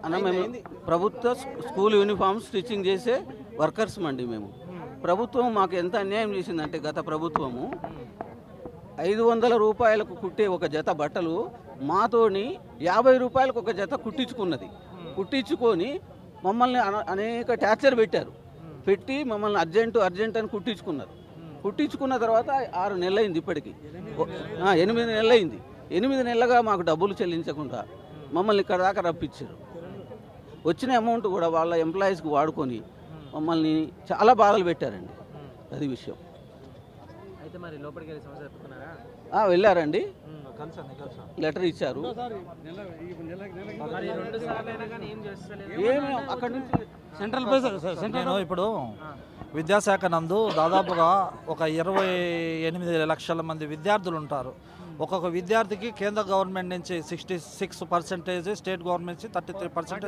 అన్న మేము ప్రభుత్వ స్కూల్ యూనిఫామ్ స్టిచ్చింగ్ చేసే వర్కర్స్ అండి. మేము ప్రభుత్వం మాకు ఎంత అన్యాయం చేసిందంటే గత ప్రభుత్వము 500 రూపాయలకు కుట్టే ఒక జత బట్టలు మాతోని 50 రూపాయలకు ఒక జత కుట్టించుకున్నది. కుట్టించుకొని మమ్మల్ని అనేక టార్చర్ పెట్టి మమ్మల్ని అర్జెంట్ అని కుట్టించుకున్నారు. కుట్టించుకున్న తర్వాత 6 నెలలైంది, ఇప్పటికి 8 నెలలైంది. 8 నెలలుగా మాకు డబ్బులు చెల్లించకుండా మమ్మల్ని ఇక్కడ దాకా రప్పించారు. వచ్చిన అమౌంట్ కూడా వాళ్ళ ఎంప్లాయీస్కి వాడుకొని మమ్మల్ని చాలా బాధలు పెట్టారండి. అది విషయం. అయితే మరి లోపలికి వెళ్ళి సమస్య చెప్పుకున్నారా? వెళ్ళారండి, లెటర్ ఇచ్చారు. అక్కడ నుంచి సెంట్రల్ నేను ఇప్పుడు విద్యాశాఖ నందు దాదాపుగా ఒక 28 లక్షల మంది విద్యార్థులు ఉంటారు. ఒక్కొక్క విద్యార్థికి కేంద్ర గవర్నమెంట్ నుంచి 66%, స్టేట్ గవర్నమెంట్ నుంచి 33%,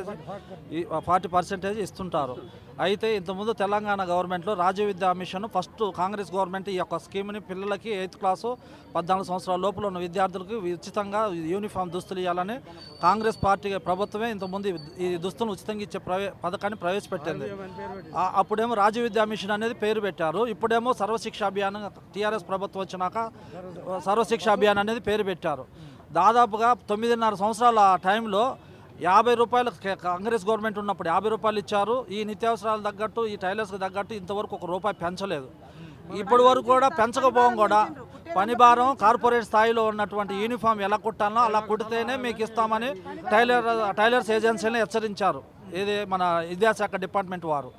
40% ఇస్తుంటారు. అయితే ఇంతకుముందు తెలంగాణ గవర్నమెంట్లో రాజీవ్ విద్యా మిషన్ ఫస్ట్ కాంగ్రెస్ గవర్నమెంట్ ఈ యొక్క స్కీమ్ని పిల్లలకి 8th క్లాసు 14 సంవత్సరాల లోపల ఉన్న విద్యార్థులకు ఉచితంగా యూనిఫామ్ దుస్తులు ఇవ్వాలని కాంగ్రెస్ పార్టీ ప్రభుత్వమే ఇంతకుముందు ఈ దుస్తులను ఉచితంగా ఇచ్చే పథకాన్ని ప్రవేశపెట్టింది. అప్పుడేమో రాజీవ్ విద్యా మిషన్ అనేది పేరు పెట్టారు. ఇప్పుడేమో సర్వశిక్ష అభియాన్, టీఆర్ఎస్ ప్రభుత్వం వచ్చినాక సర్వశిక్ష అభియాన్ అనేది పేరు పెట్టారు. దాదాపుగా 9.5 సంవత్సరాల టైంలో 50 రూపాయలు కాంగ్రెస్ గవర్నమెంట్ ఉన్నప్పుడు 50 రూపాయలు ఇచ్చారు. ఈ నిత్యావసరాలు తగ్గట్టు, ఈ టైలర్స్కి తగ్గట్టు ఇంతవరకు ₹1 పెంచలేదు. ఇప్పటి వరకు కూడా పెంచకపోవడం కూడా పని భారం కార్పొరేట్ స్థాయిలో ఉన్నటువంటి యూనిఫామ్ ఎలా కుట్టాలో అలా కుడితేనే మీకు ఇస్తామని టైలర్స్ ఏజెన్సీని హెచ్చరించారు, ఏది మన విద్యాశాఖ డిపార్ట్మెంట్ వారు.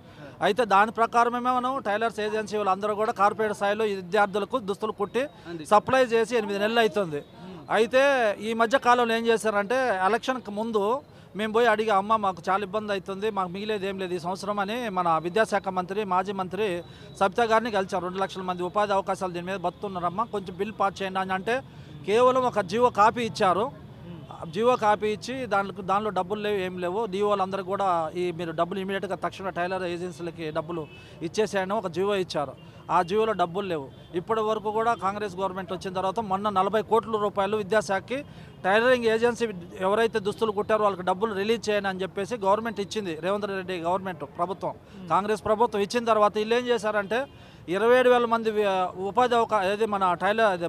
అయితే దాని ప్రకారమే మనం టైలర్స్ ఏజెన్సీ వాళ్ళందరూ కూడా కార్పొరేట్ స్థాయిలో విద్యార్థులకు దుస్తులు కుట్టి సప్లై చేసి 8 నెలలు అవుతుంది. అయితే ఈ మధ్య కాలంలో ఏం చేశారంటే ఎలక్షన్కి ముందు మేము పోయి అడిగి, అమ్మ మాకు చాలా ఇబ్బంది అవుతుంది, మాకు మిగిలేదు ఏం లేదు ఈ సంవత్సరం అని మన విద్యాశాఖ మంత్రి, మాజీ మంత్రి సబితా గారిని కలిసారు. 2 లక్షల మంది ఉపాధి అవకాశాలు దీని మీద బతున్నారమ్మా, కొంచెం బిల్ పాస్ చేయండి అని అంటే కేవలం ఒక జీవో కాపీ ఇచ్చారు. జీవో కాపీ ఇచ్చి దానిలో డబ్బులు లేవు, ఏం లేవు, డిఓలు అందరూ కూడా మీరు డబ్బులు ఇమీడియట్గా తక్షణ టైలర్ ఏజెన్సీలకి డబ్బులు ఇచ్చేసాయని ఒక జీవో ఇచ్చారు. ఆ జీవోలో డబ్బులు లేవు. ఇప్పటి వరకు కూడా కాంగ్రెస్ గవర్నమెంట్ వచ్చిన తర్వాత మొన్న 40 కోట్ల రూపాయలు విద్యాశాఖకి టైలరింగ్ ఏజెన్సీ ఎవరైతే దుస్తులు కుట్టారో వాళ్ళకి డబ్బులు రిలీజ్ చేయని అని చెప్పేసి గవర్నమెంట్ ఇచ్చింది. రేవంత్ రెడ్డి గవర్నమెంట్ ప్రభుత్వం, కాంగ్రెస్ ప్రభుత్వం ఇచ్చిన తర్వాత వీళ్ళు ఏం చేశారంటే 27,000 మంది ఉపాధి ఏది మన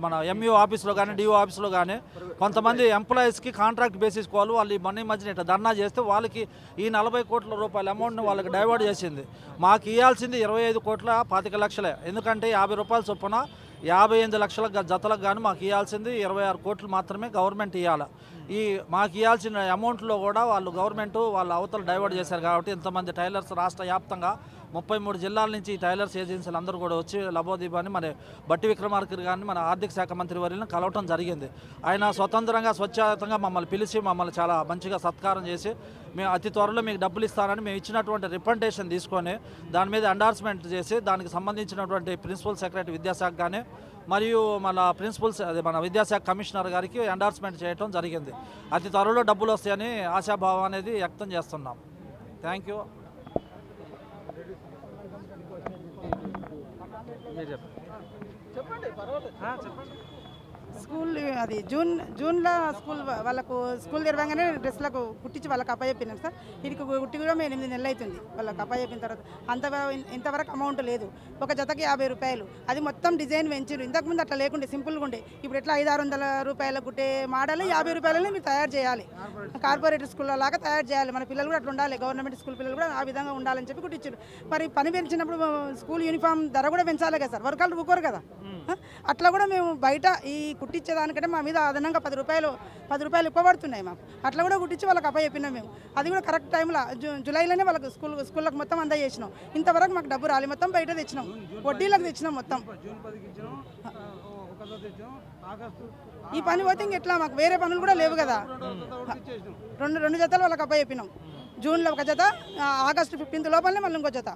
మన ఎంఈఓ ఆఫీస్లో కానీ డిఓ ఆఫీస్లో కానీ కొంతమంది ఎంప్లాయీస్కి కాంట్రాక్ట్ బేసిస్ వాళ్ళు ఈ మొన్న మధ్యన ఇట్లా ధర్నా చేస్తే వాళ్ళకి ఈ 40 కోట్ల రూపాయల అమౌంట్ని వాళ్ళకి డైవర్ట్ చేసింది. మాకు ఇవ్వాల్సింది 25 కోట్ల 25 లక్షలే. ఎందుకంటే 50 రూపాయల చొప్పున 58 లక్షల జతలకు కానీ మాకు ఇవ్వాల్సింది 26 కోట్లు మాత్రమే గవర్నమెంట్ ఇవ్వాలి. మాకు ఇవ్వాల్సిన అమౌంట్లో కూడా వాళ్ళు గవర్నమెంట్ వాళ్ళ అవతల డైవర్ట్ చేశారు. కాబట్టి ఇంతమంది టైలర్స్ రాష్ట్ర వ్యాప్తంగా 33 జిల్లాల నుంచి ఈ టైలర్స్ ఏజెన్సీలు అందరూ కూడా వచ్చి లబోదీపాన్ని మన బట్టి విక్రమార్క గారిని మన ఆర్థిక శాఖ మంత్రి వర్యులను కలవటం జరిగింది. ఆయన స్వతంత్రంగా స్వచ్ఛతంగా మమ్మల్ని పిలిచి మమ్మల్ని చాలా మంచిగా సత్కారం చేసి మేము అతి త్వరలో మీకు డబ్బులు ఇస్తానని మేము ఇచ్చినటువంటి రిప్రజెంటేషన్ తీసుకొని దాని మీద ఎండార్స్మెంట్ చేసి దానికి సంబంధించినటువంటి ప్రిన్సిపల్ సెక్రటరీ విద్యాశాఖ కానీ మరియు మన ప్రిన్సిపల్స్ మన విద్యాశాఖ కమిషనర్ గారికి ఎండార్స్మెంట్ చేయడం జరిగింది. అతి త్వరలో డబ్బులు వస్తాయని ఆశాభావం అనేది వ్యక్తం చేస్తున్నాం. Thank you. చెప్పండి, చెప్పండి. స్కూల్ అది జూన్లో వాళ్ళకు స్కూల్ తెరవగానే డ్రెస్లకు కుట్టించి వాళ్ళకి అప్పచెప్పినాం సార్. వీడికి కుట్టి కూడా 8 నెలలు అవుతుంది వాళ్ళకి అప్పచెప్పిన తర్వాత. ఇంతవరకు అమౌంట్ లేదు. ఒక జతకి 50 రూపాయలు, అది మొత్తం డిజైన్ పెంచారు. ఇంతకుముందు అట్లా లేకుండే సింపుల్గా ఉండే. ఇప్పుడు ఎట్లా 500-600 రూపాయల కుట్టే మోడల్ 50 రూపాయలని మీరు తయారు చేయాలి. కార్పొరేట్ స్కూల్ లాగా తయారు చేయాలి. మన పిల్లలు కూడా అట్లా ఉండాలి, గవర్నమెంట్ స్కూల్ పిల్లలు కూడా ఆ విధంగా ఉండాలని చెప్పి కుట్టించారు. మరి పని పెంచినప్పుడు స్కూల్ యూనిఫామ్ ధర కూడా పెంచాలి కదా సార్, వర్కర్లు ఊకోరు కదా. అట్లా కూడా మేము బయట ఈ కుట్టించేదానికంటే మా మీద అదనంగా 10 రూపాయలు ఎక్కువ పడుతున్నాయి మాకు. అట్లా కూడా కుట్టించి వాళ్ళకి అప్పచెప్పినాం మేము. అది కూడా కరెక్ట్ టైంలో జూలైలోనే వాళ్ళకి స్కూళ్ళకి మొత్తం అందజేసినాం. ఇంతవరకు మాకు డబ్బు రాలి, మొత్తం బయట తెచ్చినాం, వడ్డీలకు తెచ్చినాం మొత్తం. ఈ పని పోతే ఇంకెట్లా, మాకు వేరే పనులు కూడా లేవు కదా. రెండు జతలు వాళ్ళకి అప్పచెప్పినాం. జూన్లో ఒక జత, ఆగస్టు 15 లోపలనే మళ్ళీ ఇంకో జత.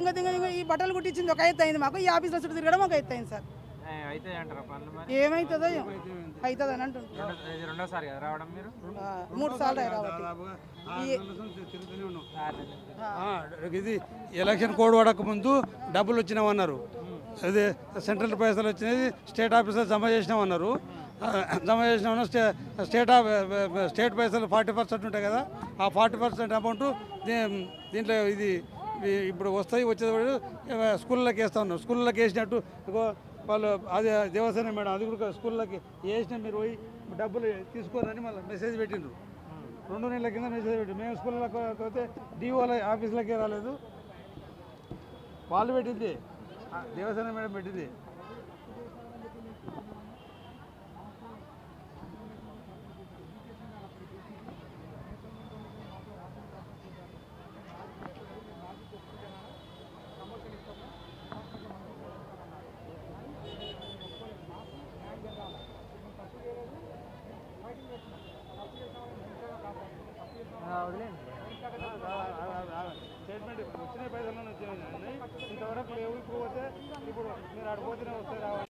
ఇంకా ఈ బట్టలు కుట్టించింది ఒక ఎత్తు అయింది మాకు. ఈ ఆఫీస్లో చుట్టూ తిరగడం ఒక ఎత్తు అయింది సార్. అయితే అంటారా పనులు మరి ఏమవుతుందో అవుతుంది అని అంటుంటారు. ఇది రెండోసారి కదా రావడం మీరు 3 సార్లు రాబట్టి ఇది ఎలక్షన్ కోడ్ పడక ముందు డబ్బులు వచ్చినామన్నారు. అదే సెంట్రల్ పైసలు వచ్చినాయి, స్టేట్ ఆఫీసర్ జమ చేసినామన్నారు. జమ చేసినామన్నా స్టేట్ పైసలు 40% ఉంటాయి కదా, ఆ 40% అమౌంట్ దీంట్లో ఇది ఇప్పుడు వస్తాయి. వచ్చేటప్పుడు స్కూళ్ళకి వేస్తా ఉన్నారు. స్కూళ్ళకి వేసినట్టు వాళ్ళు అదే దేవసేన మేడం అది కూడా స్కూళ్ళకి వేసిన మీరు పోయి డబ్బులు తీసుకోరని మళ్ళీ మెసేజ్ పెట్టిండ్రు. 2 నెలల కింద మెసేజ్ పెట్టి మేము స్కూళ్ళకి పోతే డిఓల ఆఫీసులకే రాలేదు. వాళ్ళు పెట్టింది, దేవసేన మేడం పెట్టింది. స్టేట్మెంట్ వచ్చిన పైసలు వచ్చినాయి, ఇంతవరకు లేవు. ఇప్పుడు పోతే ఇప్పుడు మీరు అడిగిపోతేనే వస్తాయి రావాలి.